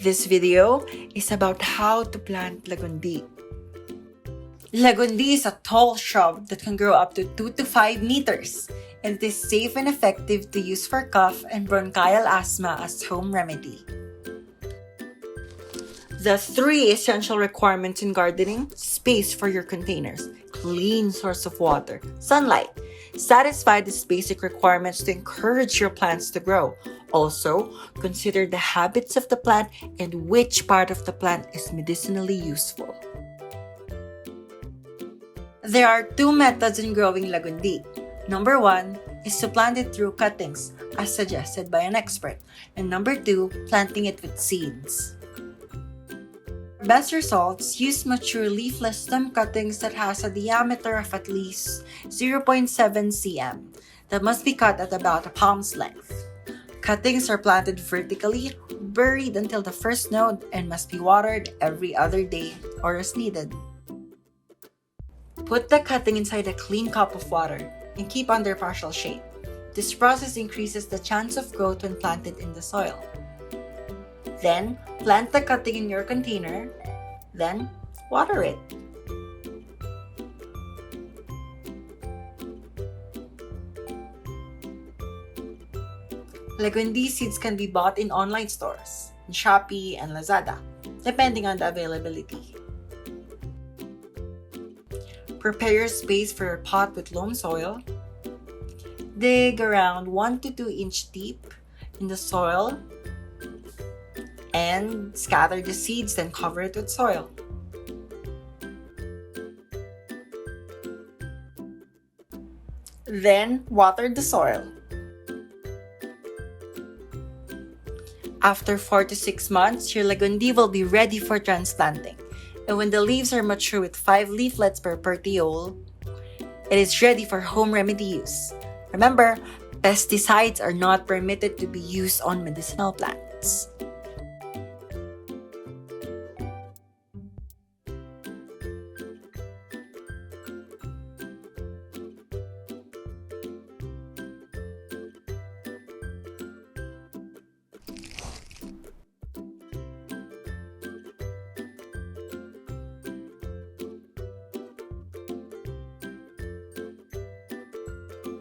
This video is about how to plant Lagundi. Lagundi is a tall shrub that can grow up to 2 to 5 meters, and it is safe and effective to use for cough and bronchial asthma as home remedy. The 3 essential requirements in gardening: space for your containers, clean source of water, sunlight. Satisfy these basic requirements to encourage your plants to grow. Also, consider the habits of the plant and which part of the plant is medicinally useful. There are 2 methods in growing Lagundi. Number 1 is to plant it through cuttings, as suggested by an expert. And number 2, planting it with seeds. For best results, use mature leafless stem cuttings that has a diameter of at least 0.7 cm that must be cut at about a palm's length. Cuttings are planted vertically, buried until the first node, and must be watered every other day or as needed. Put the cutting inside a clean cup of water and keep under partial shade. This process increases the chance of growth when planted in the soil. Then, plant the cutting in your container, then water it. Lagundi seeds can be bought in online stores, in Shopee and Lazada, depending on the availability. Prepare your space for your pot with loam soil. Dig around 1 to 2 inch deep in the soil and scatter the seeds, then cover it with soil. Then water the soil. After 4 to 6 months, your Lagundi will be ready for transplanting. And when the leaves are mature with 5 leaflets per petiole, it is ready for home remedy use. Remember, pesticides are not permitted to be used on medicinal plants.